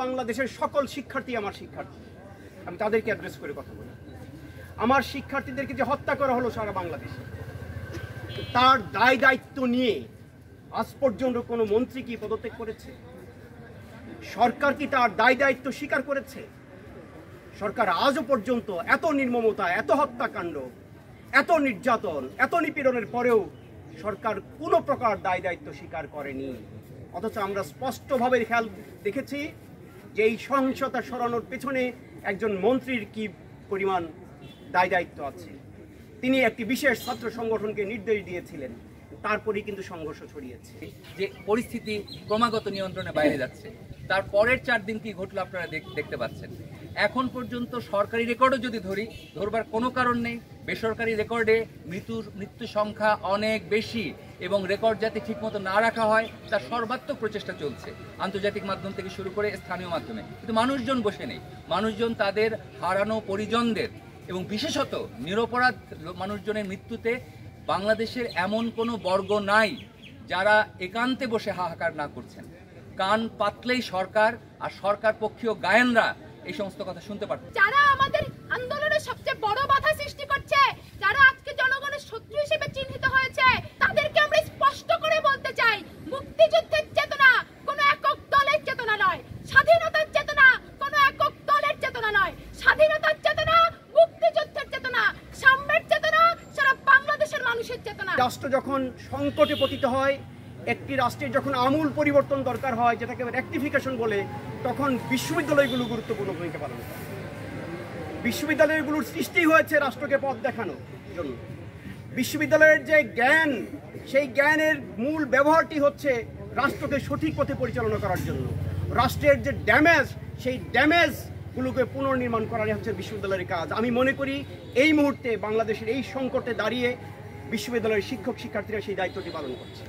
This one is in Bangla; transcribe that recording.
বাংলাদেশের সকল শিক্ষার্থী আমার শিক্ষার্থী, আমি তাদেরকে অ্যাড্রেস করে কথা বলি। আমার শিক্ষার্থীদেরকে যে হত্যা করা হলো সারা বাংলাদেশে, তার দায় দায়িত্ব নিয়ে আজ পর্যন্ত কোনো মন্ত্রী কি পদত্যাগ করেছে? সরকার কি তার দায় দায়িত্ব স্বীকার করেছে? সরকার আজও পর্যন্ত এত নির্মমতা, এত হত্যাকাণ্ড, এত নির্যাতন, এত নিপীড়নের পরেও সরকার কোনো প্রকার দায় দায়িত্ব স্বীকার করেনি। অথচ আমরা স্পষ্টভাবে খেয়াল দেখেছি যে এই সহিংসতা সরানোর পেছনে একজন মন্ত্রীর কি পরিমাণ দায় দায়িত্ব আছে। তিনি একটি বিশেষ ছাত্র সংগঠনকে নির্দেশ দিয়েছিলেন, তারপরেই কিন্তু সংঘর্ষ ছড়িয়েছে। যে পরিস্থিতি ক্রমাগত নিয়ন্ত্রণের বাইরে যাচ্ছে, তার পরের 4 দিন কি ঘটলো আপনারা দেখতে পাচ্ছেন। এখন পর্যন্ত সরকারি রেকর্ডও যদি ধরবার কোনো কারণ নেই। বেসরকারি রেকর্ডে মৃত্যু সংখ্যা অনেক বেশি, এবং রেকর্ড যাতে ঠিকমতো না রাখা হয় তার সর্বাত্মক প্রচেষ্টা চলছে, আন্তর্জাতিক মাধ্যম থেকে শুরু করে স্থানীয় মাধ্যমে। কিন্তু মানুষজন বসে নেই। মানুষজন তাদের হারানো পরিজনদের এবং বিশেষত নিরপরাধ মানুষজনের মৃত্যুতে বাংলাদেশের এমন কোনো বর্গ নাই যারা একান্তে বসে হাহাকার না করছেন। কান পাতলেই সরকার আর সরকার পক্ষীয় গায়েনরা এই সমস্ত কথা শুনতে পারত। যারা আমাদের আন্দোলনের সবচেয়ে বড় বাধা সৃষ্টি করছে, যারা আজকে জনগণের শত্রু হিসেবে চিহ্নিত হয়েছে, তাদেরকে আমরা স্পষ্ট করে বলতে চাই, মুক্তিযুদ্ধের চেতনা কোনো একক দলের চেতনা নয়, স্বাধীনতার চেতনা কোনো একক দলের চেতনা নয়। স্বাধীনতার চেতনা, মুক্তিযুদ্ধের চেতনা, সাম্যের চেতনা, সারা বাংলাদেশের মানুষের চেতনা। রাষ্ট্র যখন সংকটে পতিত হয়, একটি রাষ্ট্রের যখন আমূল পরিবর্তন দরকার হয়, যেটাকে রেকটিফিকেশন বলে, তখন বিশ্ববিদ্যালয়গুলো গুরুত্বপূর্ণ ভূমিকা পালন করে। বিশ্ববিদ্যালয়গুলোর সৃষ্টি হয়েছে রাষ্ট্রকে পথ দেখানোর জন্য। বিশ্ববিদ্যালয়ের যে জ্ঞান, সেই জ্ঞানের মূল ব্যবহারটি হচ্ছে রাষ্ট্রকে সঠিক পথে পরিচালনা করার জন্য। রাষ্ট্রের যে ড্যামেজ, সেই ড্যামেজগুলোকে পুনর্নির্মাণ করাই হচ্ছে বিশ্ববিদ্যালয়ের কাজ। আমি মনে করি এই মুহূর্তে বাংলাদেশের এই সংকটে দাঁড়িয়ে বিশ্ববিদ্যালয়ের শিক্ষক শিক্ষার্থীরা সেই দায়িত্বটি পালন করছে।